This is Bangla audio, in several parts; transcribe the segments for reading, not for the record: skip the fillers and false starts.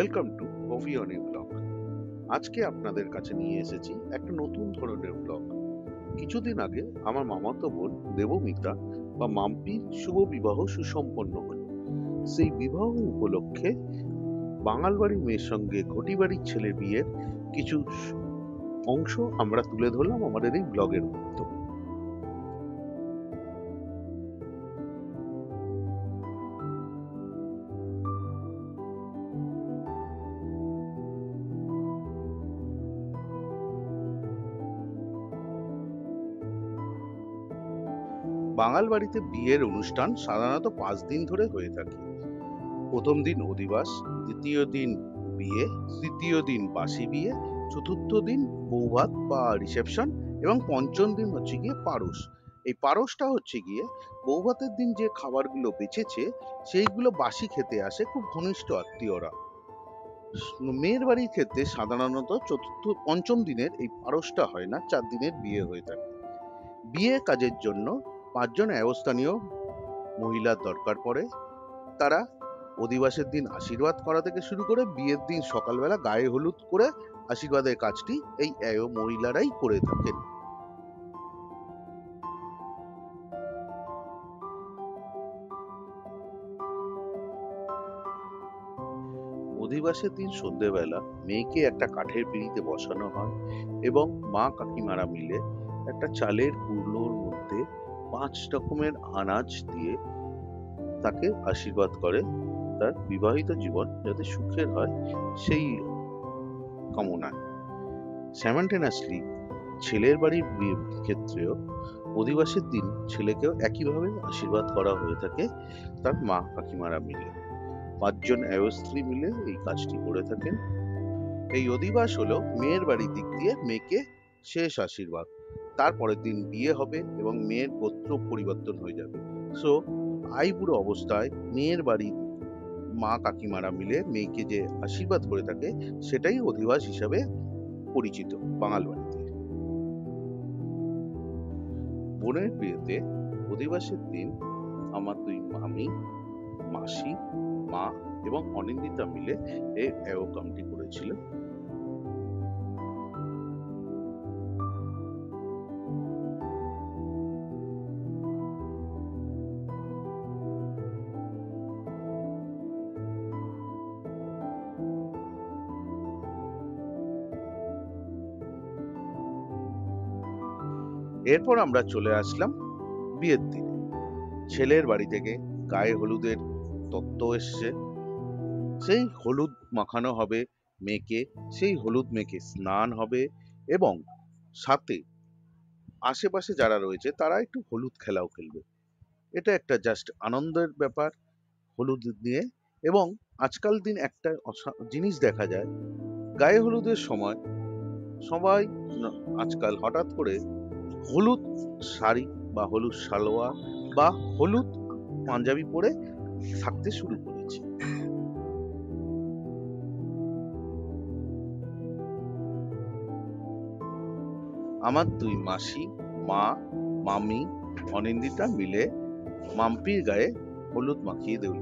Welcome to coffee on a blog. আজকে আপনাদের কাছে নিয়ে এসেছি একটা নতুন ধরনের ব্লগ। কিছুদিন আগে আমার মামাতো বোন দেবমিতা বা মাম্পির শুভ বিবাহ সুসম্পন্ন হলো। সেই বিবাহ উপলক্ষে বাঙাল বাড়ির মেয়ের সঙ্গে ঘটি বাড়ির ছেলে বিয়ের কিছু অংশ আমরা তুলে ধরলাম আমাদের এই ব্লগের মাধ্যমে। বাঙাল বাড়িতে বিয়ের অনুষ্ঠান সাধারণত 5 দিন ধরে হয়ে থাকে। প্রথম দিন অধিবাস, দ্বিতীয় দিন বিয়ে, তৃতীয় দিন বাসি বিয়ে, চতুর্থ দিন বৌভাত বা রিসেপশন এবং পঞ্চম দিন হচ্ছে গিয়ে পারস। এই পারসটা হচ্ছে গিয়ে বৌভাতের দিন যে খাবারগুলো বেঁচেছে সেইগুলো বাসি খেতে আসে খুব ঘনিষ্ঠ আত্মীয়রা। মেয়ের বাড়ির ক্ষেত্রে সাধারণত চতুর্থ পঞ্চম দিনের এই পারসটা হয় না, 4 দিনের বিয়ে হয়ে থাকে। বিয়ে কাজের জন্য 5জন স্থানীয় মহিলার দরকার পড়ে। তারা অধিবাসের দিন আশীর্বাদ করা থেকে শুরু করে বিয়ের দিন সকালবেলা গায়ে হলুদ করে আশীর্বাদের কাজটি এই মহিলারাই করে থাকেন। অধিবাসের দিন সন্ধ্যেবেলা মেয়েকে একটা কাঠের পিঁড়িতে বসানো হয় এবং মা কাকিমারা মিলে একটা চালের কুলোর মধ্যে 5 রকমের আনাজ দিয়ে তাকে আশীর্বাদ করে তার বিবাহিত জীবন যাতে সুখের হয় সেই কামনায়। স্যামান্টেনাসলি ছেলের বাড়ির বিয়ের ক্ষেত্রেও অধিবাসের দিন ছেলেকেও একইভাবে আশীর্বাদ করা হয়ে থাকে তার মা কাকিমারা মিলে। 5জন স্ত্রী মিলে এই কাজটি করে থাকেন। এই অধিবাস হলো মেয়ের বাড়ির দিক দিয়ে মেয়েকে শেষ আশীর্বাদ। তারপরের দিন বিয়ে হবে এবং মেয়ের গোত্র পরিবর্তন হয়ে যাবে। সো আইবুড়ো অবস্থায় মেয়ের বাড়ির মা কাকিমারা মিলে মেয়েকে যে আশীর্বাদ করে থাকে সেটাই অধিবাস হিসাবে পরিচিত বাঙাল বাড়িতে। বোনের বিয়েতে অধিবাসের দিন আমার 2 মামি, মাসি, মা এবং অনিন্দিতা মিলে এই কামটি করেছিল। এরপর আমরা চলে আসলাম বিয়ের দিনে। ছেলের বাড়ি থেকে গায়ে হলুদের তত্ত্ব এসছে। সেই হলুদ মাখানো হবে মেয়েকে, সেই হলুদ মেখে স্নান হবে এবং সাথে আশেপাশে যারা রয়েছে তারা একটু হলুদ খেলাও খেলবে। এটা একটা জাস্ট আনন্দের ব্যাপার হলুদ নিয়ে। এবং আজকাল দিন একটা জিনিস দেখা যায়, গায়ে হলুদের সময় সবাই আজকাল হঠাৎ করে হলুদ শাড়ি বা হলুদ সালোয়ার বা হলুদ পাঞ্জাবি পরে থাকতে শুরু করেছে। আমার 2 মাসি, মা, মামি, অনিন্দিতা মিলে মাম্পির গায়ে হলুদ মাখিয়ে দিল।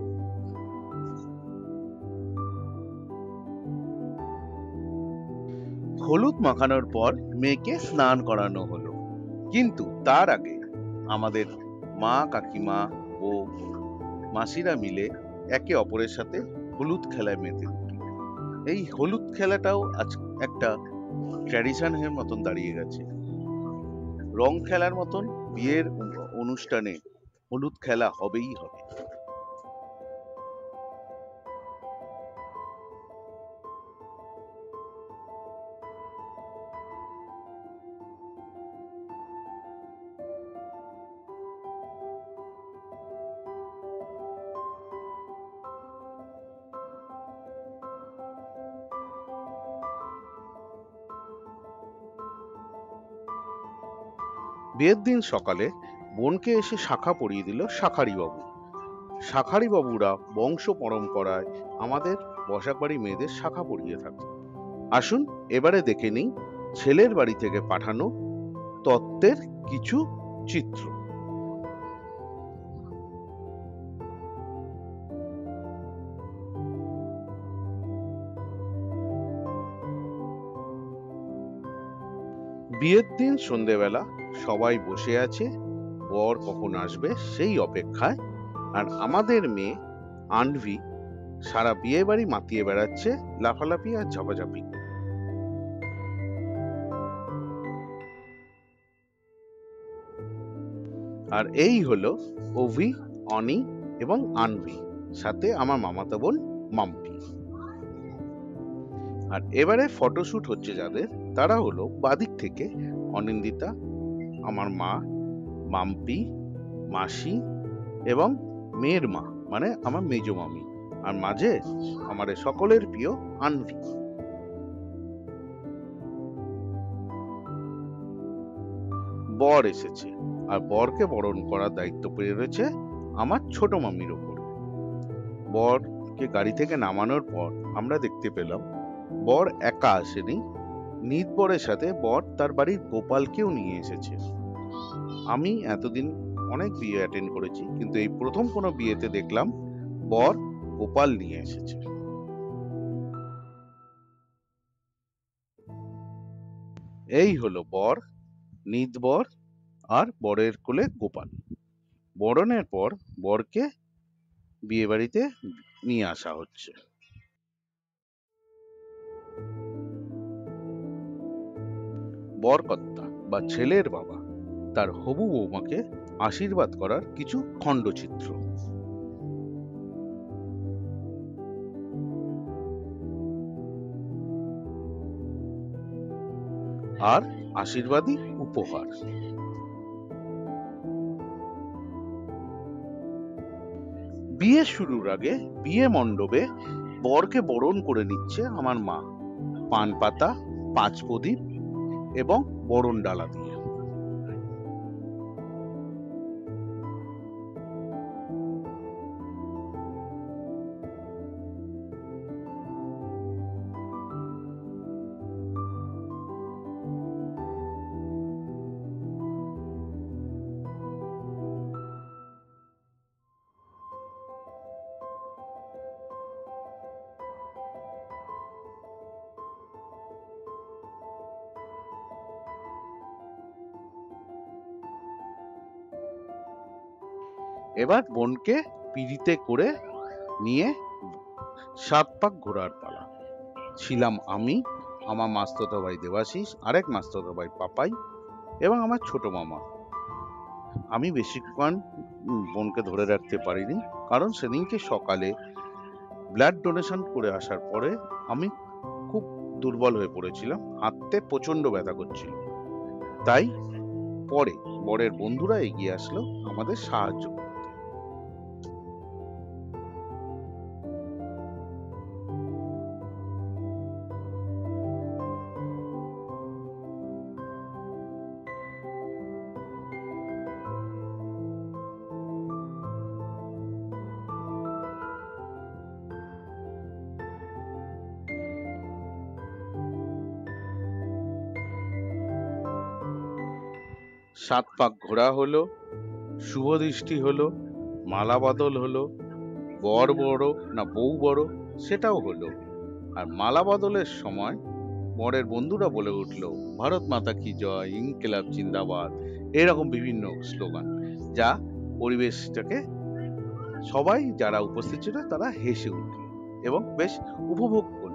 হলুদ মাখানোর পর মেয়েকে স্নান করানো হলো, কিন্তু তার আগে আমাদের মা কাকিমা ও মাসিরা মিলে একে অপরের সাথে হলুদ খেলায় মেতে উঠল। এই হলুদ খেলাটাও আজ একটা ট্র্যাডিশনের মতন দাঁড়িয়ে গেছে। রং খেলার মতন বিয়ের অনুষ্ঠানে হলুদ খেলা হবেই হবে। বিয়ের দিন সকালে বোনকে এসে শাখা পরিয়ে দিল শাঁখারি বাবু। শাঁখারি বাবুরা বংশ পরম্পরায় আমাদের বসাক বাড়ি মেয়েদের শাখা পরিয়ে থাকে। আসুন এবারে দেখে নিই ছেলের বাড়ি থেকে পাঠানো তত্ত্বের কিছু চিত্র। বিয়ের দিন সন্ধেবেলা সবাই বসে আছে, বর কখন আসবে সেই অপেক্ষায়। আর আমাদের মেয়ে আনভি সারা বিয়ে বাড়ি মাতিয়ে বেড়াচ্ছে লাফালাফি আর ঝাপাঝাপি। আর এই হলো অভি, অনি এবং আনভি, সাথে আমার মামাতো বোন মাম্পি। আর এবারে ফটোশুট হচ্ছে যাদের, তারা হলো বাদিক থেকে অনিন্দিতা, আমার মা, মাম্পি, মাসি এবং মেয়ের মা মানে আমার মেজো মামি, আর মাঝে আমাদের সকলের প্রিয় আনভি। বর এসেছে, আর বরকে বরণ করার দায়িত্ব পেয়ে রয়েছে আমার ছোট মামির ওপর। বরকে গাড়ি থেকে নামানোর পর আমরা দেখতে পেলাম বর একা আসেনি, নিত বরের সাথে বর তার বাড়ির গোপালকেও নিয়ে এসেছে। আমি এতদিন অনেক বিয়ে অ্যাটেন্ড করেছি, কিন্তু এই প্রথম কোনো বিয়েতে দেখলাম বর গোপাল নিয়ে এসেছে। এই হলো বর, নিত বর আর বরের কোলে গোপাল। বরণের পর বরকে বিয়ে বাড়িতে নিয়ে আসা হচ্ছে। বরকর্তা বা ছেলের বাবা তার হবু বৌমাকে আশীর্বাদ করার কিছু খণ্ডচিত্র। আর আশীর্বাদী উপহার। বিয়ে শুরুর আগে বিয়ে মণ্ডপে বরকে বরণ করে নিচ্ছে আমার মা, পান পাতা, পাঁচ প্রদীপ এবং বরণ ডালা দিয়ে। এবার বোনকে পিড়িতে করে নিয়ে 7 পাক ঘোরার পালা। ছিলাম আমি, আমার মাস্তুতো ভাই দেবাশিস, আরেক মাস্তুতো ভাই পাপাই এবং আমার ছোট মামা। আমি বেশিক্ষণ বোনকে ধরে রাখতে পারিনি, কারণ সেদিনকে সকালে ব্লাড ডোনেশন করে আসার পরে আমি খুব দুর্বল হয়ে পড়েছিলাম, হাঁটতে প্রচন্ড ব্যথা করছিল। তাই পরে বরের বন্ধুরা এগিয়ে আসলো আমাদের সাহায্য করতে। 7 পাক ঘোরা হলো, শুভ দৃষ্টি হলো, মালা বদল হলো, বর বড় না বউ বড় সেটাও হলো। আর মালা বদলের সময় বরের বন্ধুরা বলে উঠলো ভারত মাতা কি জয়, ইনকিলাব জিন্দাবাদ, এরকম বিভিন্ন স্লোগান, যা পরিবেশটাকে সবাই যারা উপস্থিত ছিল তারা হেসে উঠল এবং বেশ উপভোগ করল।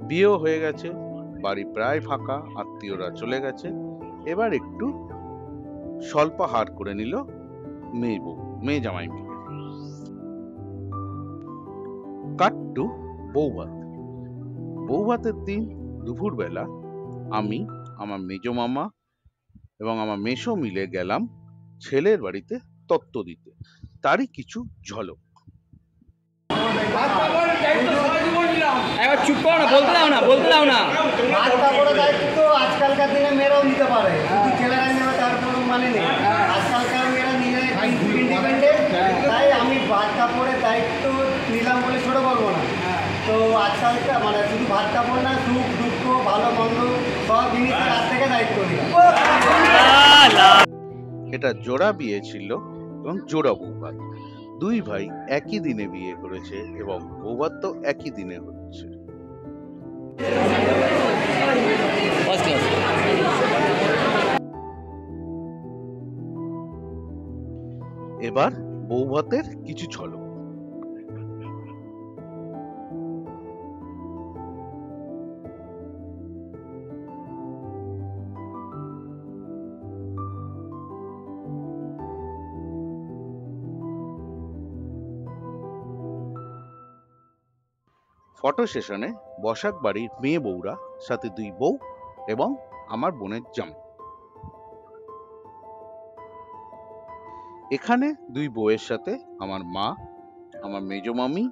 বিয়েও হয়ে গেছে, বাড়ি প্রায় ফাঁকা, আত্মীয়রা চলে গেছে। এবার একটু স্বল্পাহার করে নিল মেয়ে জামাই মিলে। কাট টু বৌভাত। বৌভাতের দিন দুপুরবেলা আমি, আমার মেজ মামা এবং আমার মেসো মিলে গেলাম ছেলের বাড়িতে তত্ত্ব দিতে। তারই কিছু ঝলক। চুপ করো না, বলতে দাও না, বলতে দাও না। ভাত কাপড়ের দায়িত্ব আজকালকার দিনে মেয়েরাও নিতে পারে, শুধু ছেলেরা নেবে তার কোনো মানে নেই। আজকালকার মেয়েরা নিজেরাই ইন্ডিপেন্ডেন্ট, তাই আমি ভাত কাপড়ের দায়িত্ব নিলাম বলে ছোটো করবো না। তো আজকালকার মানে শুধু ভাত কাপড় না, সুখ দুঃখ ভালো মন্দ সব জিনিসের কাছ থেকে দায়িত্ব নিলাম। এটা জোড়া বিয়ে ছিল এবং জোড়া বৌভাত। দুই ভাই একই দিনে বিয়ে করেছে এবং বৌভাত তো একই দিনে হচ্ছে। এবার বৌভাতের কিছু ঝলক। ফটো সেশনে বসাক বাড়ির মেয়ে বউরা, সাথে দুই বউ এবং আমার বোনের জামাই। এখানে দুই বউয়ের সাথে আমার মা, আমার মেজ মামি,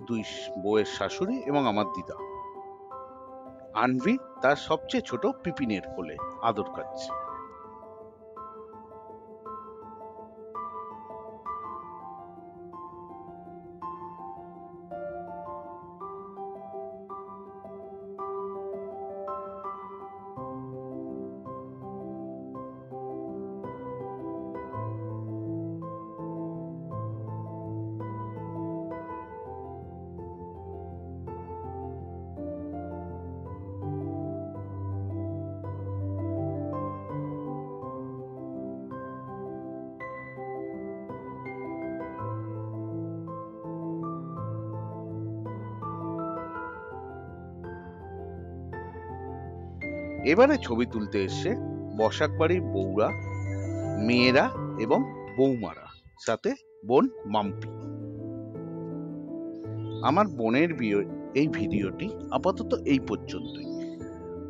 দুই বউয়ের শাশুড়ি এবং আমার দিদা। আনভি তার সবচেয়ে ছোট পিপিনের কোলে আদর খাচ্ছে। এবারে ছবি তুলতে এসছে বসাক বাড়ির বউরা, মেয়েরা এবং বৌমারা, সাথে বোন মাম্পি। আমার বোনের বিয়ে এই ভিডিওটি আপাতত এই পর্যন্তই।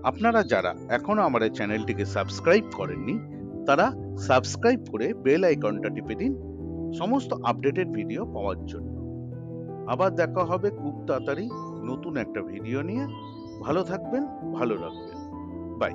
আপনারা যারা এখনো আমার এই চ্যানেলটিকে সাবস্ক্রাইব করেননি, তারা সাবস্ক্রাইব করে বেল আইকনটা টিপে দিন সমস্ত আপডেটেড ভিডিও পাওয়ার জন্য। আবার দেখা হবে খুব তাড়াতাড়ি নতুন একটা ভিডিও নিয়ে। ভালো থাকবেন, ভালো রাখবেন। বাই।